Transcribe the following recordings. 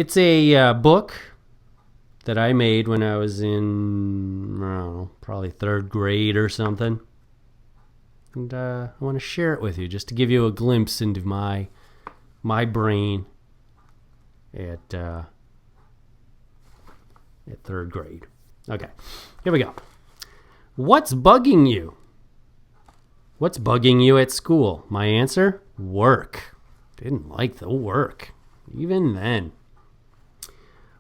It's a book that I made when I was in, I don't know, probably third grade or something. And I want to share it with you just to give you a glimpse into my brain at third grade. Okay, here we go. What's bugging you? What's bugging you at school? My answer, work. Didn't like the work, even then.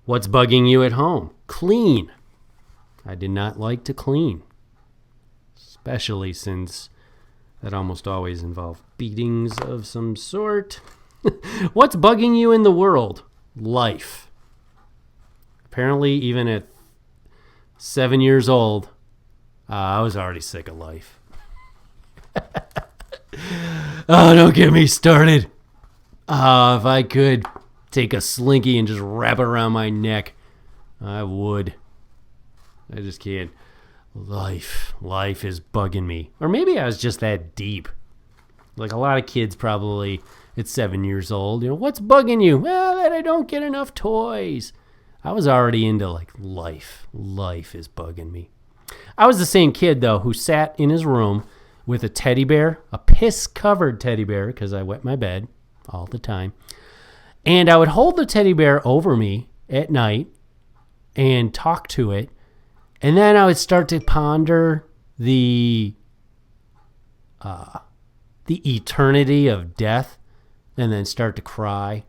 What's bugging you at home? Clean. I did not like to clean, especially since that almost always involved beatings of some sort. What's bugging you in the world? Life. Apparently, even at 7 years old, I was already sick of life. Oh, don't get me started. If I could take a slinky and just wrap it around my neck, I would. I just can't. Life is bugging me. Or maybe I was just that deep. Like a lot of kids probably at 7 years old. What's bugging you? Well, that I don't get enough toys. I was already into like life. Life is bugging me. I was the same kid, though, who sat in his room with a teddy bear, a piss-covered teddy bear, because I wet my bed all the time. And I would hold the teddy bear over me at night and talk to it. And then I would start to ponder the eternity of death and then start to cry.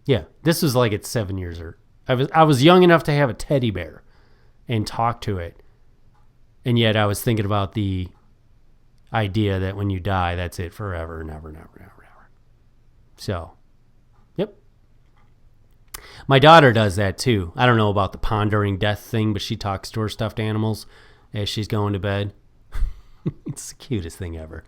Yeah, this was like at 7 years old. I was young enough to have a teddy bear and talk to it. And yet I was thinking about the idea that when you die, that's it forever, never. So, yep. My daughter does that too. I don't know about the pondering death thing, but she talks to her stuffed animals as she's going to bed. It's the cutest thing ever.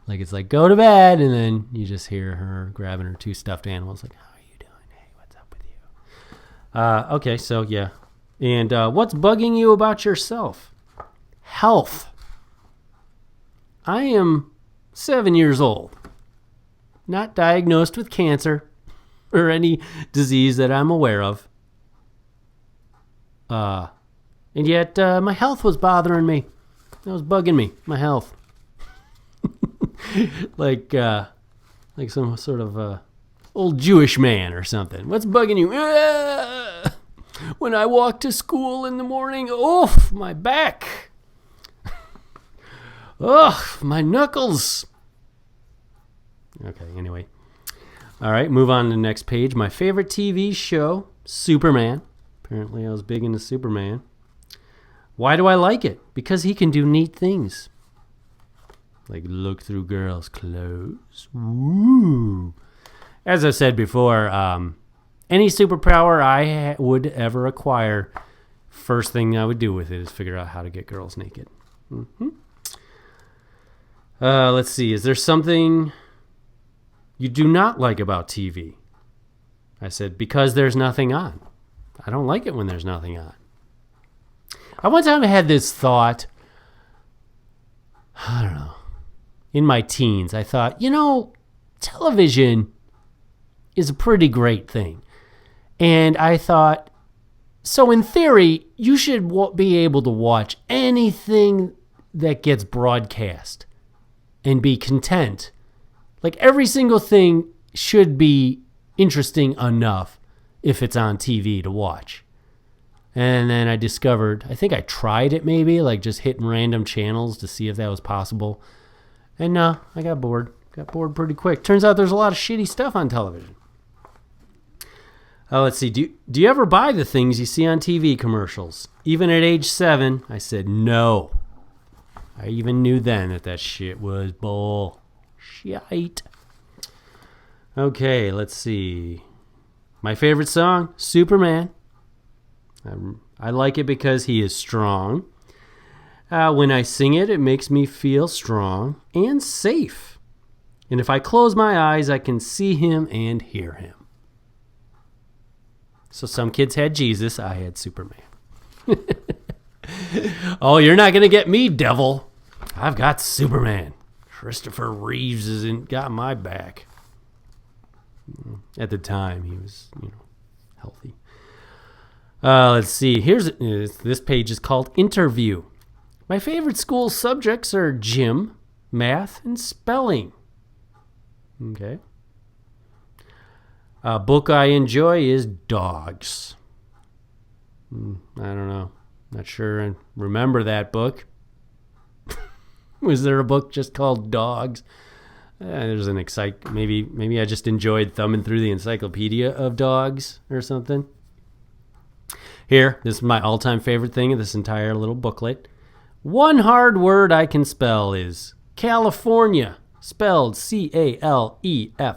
Like, it's like, go to bed, and then you just hear her grabbing her two stuffed animals. Like, how are you doing? Hey, what's up with you? Okay, so yeah. And what's bugging you about yourself? Health. I am 7 years old, not diagnosed with cancer or any disease that I'm aware of. And yet my health was bothering me. It was bugging me, my health. like some sort of old Jewish man or something. What's bugging you? When I walk to school in the morning, oof, my back. Ugh, my knuckles. Okay, anyway. All right, move on to the next page. My favorite TV show, Superman. Apparently I was big into Superman. Why do I like it? Because he can do neat things. Like look through girls' clothes. Woo. As I said before, any superpower I would ever acquire, first thing I would do with it is figure out how to get girls naked. Mm-hmm. Let's see. Is there something you do not like about TV? I said, because there's nothing on. I don't like it when there's nothing on. One time I had this thought, I don't know, in my teens. I thought, television is a pretty great thing. And I thought, so in theory, you should be able to watch anything that gets broadcast and be content. Like every single thing should be interesting enough if it's on TV to watch. And then I discovered, I think I tried it maybe, like just hitting random channels to see if that was possible. And no, I got bored. Got bored pretty quick. Turns out there's a lot of shitty stuff on television. Let's see. Do you ever buy the things you see on TV commercials? Even at age 7, I said no. I even knew then that shit was bullshit. Okay, let's see. My favorite song, Superman. I like it because he is strong. When I sing it, it makes me feel strong and safe. And if I close my eyes, I can see him and hear him. So some kids had Jesus. I had Superman. Oh, you're not going to get me, devil. I've got Superman. Christopher Reeves hasn't got my back. At the time, he was, healthy. Let's see. This page is called Interview. My favorite school subjects are gym, math, and spelling. Okay. A book I enjoy is Dogs. I don't know. Not sure I remember that book. Was there a book just called Dogs? There's an maybe I just enjoyed thumbing through the encyclopedia of dogs or something. Here, this is my all-time favorite thing of this entire little booklet. One hard word I can spell is California, spelled Caleforna.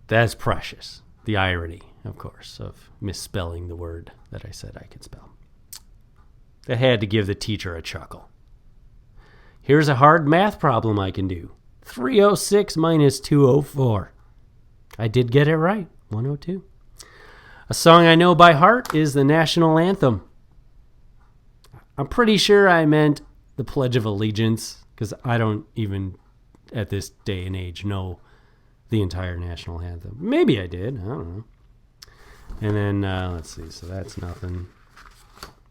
That's precious. The irony, of course, of misspelling the word that I said I could spell. That had to give the teacher a chuckle. Here's a hard math problem I can do. 306 minus 204. I did get it right. 102. A song I know by heart is the national anthem. I'm pretty sure I meant the Pledge of Allegiance, because I don't even, at this day and age, know the entire national anthem. Maybe I did. I don't know. And then, let's see. So that's nothing.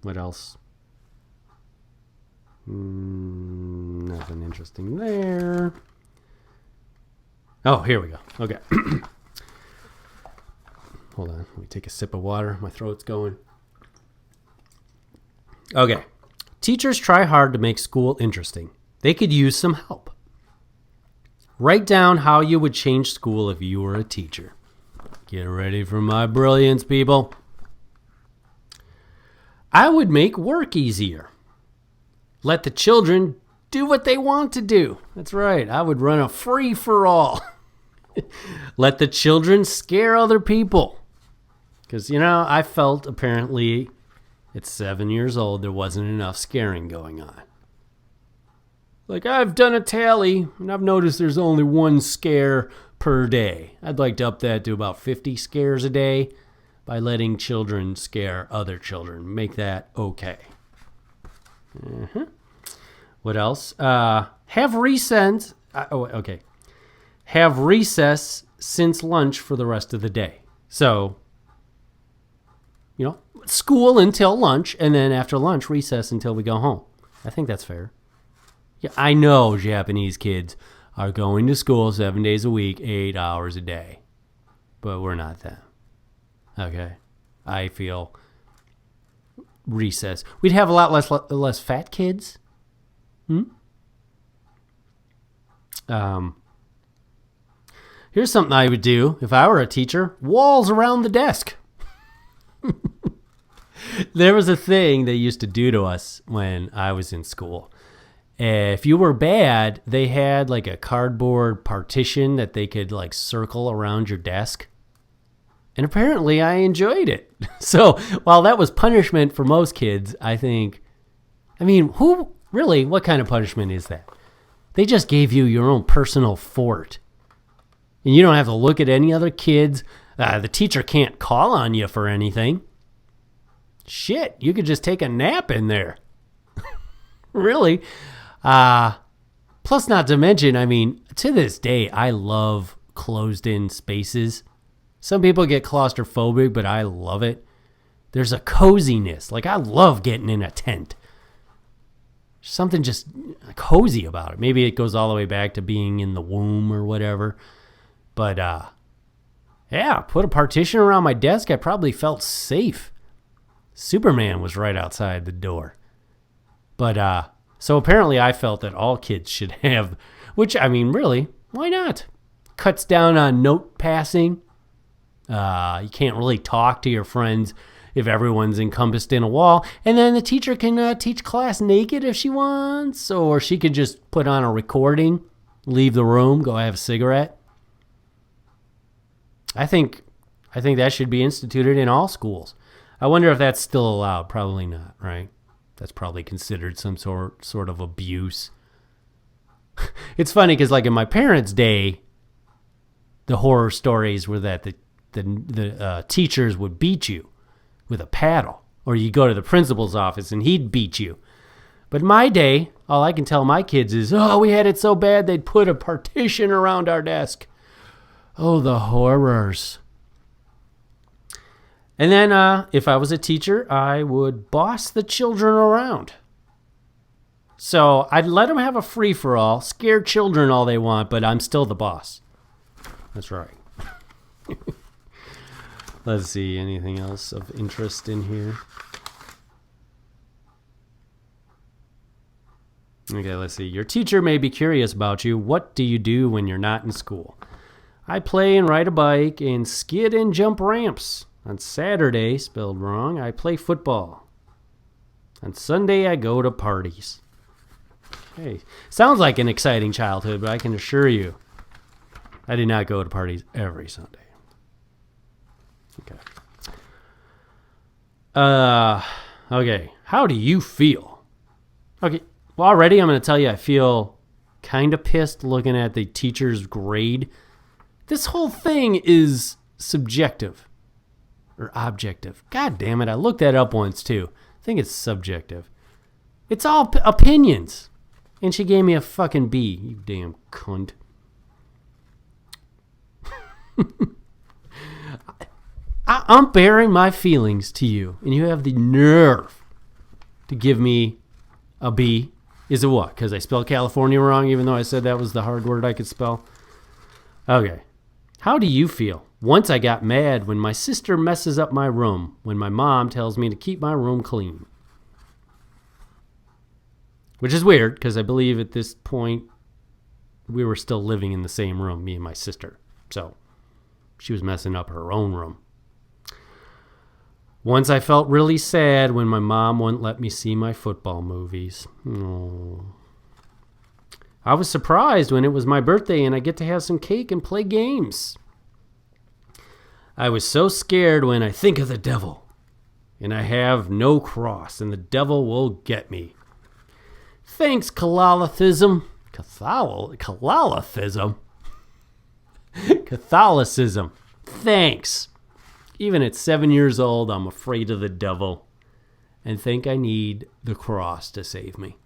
What else? Nothing interesting there. Oh, here we go. Okay. Hold on. Let me take a sip of water. My throat's going. Okay. Teachers try hard to make school interesting. They could use some help. Write down how you would change school if you were a teacher. Get ready for my brilliance, people. I would make work easier. Let the children do what they want to do. That's right. I would run a free-for-all. Let the children scare other people. Because, I felt apparently at 7 years old there wasn't enough scaring going on. Like, I've done a tally, and I've noticed there's only one scare per day. I'd like to up that to about 50 scares a day by letting children scare other children. Make that okay. What else? Have recess. Okay. Have recess since lunch for the rest of the day. So, school until lunch, and then after lunch, recess until we go home. I think that's fair. Yeah, I know Japanese kids are going to school 7 days a week, 8 hours a day. But we're not them. Okay? I feel recess. We'd have a lot less fat kids. Here's something I would do if I were a teacher. Walls around the desk. There was a thing they used to do to us when I was in school. If you were bad, they had like a cardboard partition that they could like circle around your desk. And apparently I enjoyed it. So while that was punishment for most kids, what kind of punishment is that? They just gave you your own personal fort. And you don't have to look at any other kids. The teacher can't call on you for anything. Shit, you could just take a nap in there. Really? Plus, not to mention, to this day, I love closed-in spaces. Some people get claustrophobic, but I love it. There's a coziness. Like, I love getting in a tent. Something just cozy about it. Maybe it goes all the way back to being in the womb or whatever. But, put a partition around my desk. I probably felt safe. Superman was right outside the door. But, so apparently I felt that all kids should have, which, really, why not? Cuts down on note passing. You can't really talk to your friends if everyone's encompassed in a wall. And then the teacher can teach class naked if she wants, or she could just put on a recording, leave the room, go have a cigarette. I think that should be instituted in all schools. I wonder if that's still allowed. Probably not, right? That's probably considered some sort of abuse. It's funny because, like, in my parents' day, the horror stories were that the teachers would beat you with a paddle, or you go to the principal's office and he'd beat you. But in my day, all I can tell my kids is, oh, we had it so bad they'd put a partition around our desk. Oh, the horrors. And then if I was a teacher, I would boss the children around. So I'd let them have a free-for-all, scare children all they want, but I'm still the boss. That's right. Let's see, anything else of interest in here? Okay, let's see. Your teacher may be curious about you. What do you do when you're not in school? I play and ride a bike and skid and jump ramps. On Saturday, spelled wrong, I play football. On Sunday, I go to parties. Hey, sounds like an exciting childhood, but I can assure you, I did not go to parties every Sunday. Okay. How do you feel? Okay. Well, already I'm going to tell you I feel kind of pissed looking at the teacher's grade. This whole thing is subjective or objective. God damn it. I looked that up once too. I think it's subjective. It's all opinions. And she gave me a fucking B, you damn cunt. I'm bearing my feelings to you, and you have the nerve to give me a B. Is it what? Because I spelled California wrong, even though I said that was the hard word I could spell? Okay. How do you feel? Once I got mad when my sister messes up my room, when my mom tells me to keep my room clean. Which is weird, because I believe at this point, we were still living in the same room, me and my sister. So, she was messing up her own room. Once I felt really sad when my mom wouldn't let me see my football movies. Oh. I was surprised when it was my birthday and I get to have some cake and play games. I was so scared when I think of the devil and I have no cross and the devil will get me. Thanks, Catholicism. Catholicism? Catholicism. Thanks. Even at 7 years old, I'm afraid of the devil and think I need the cross to save me.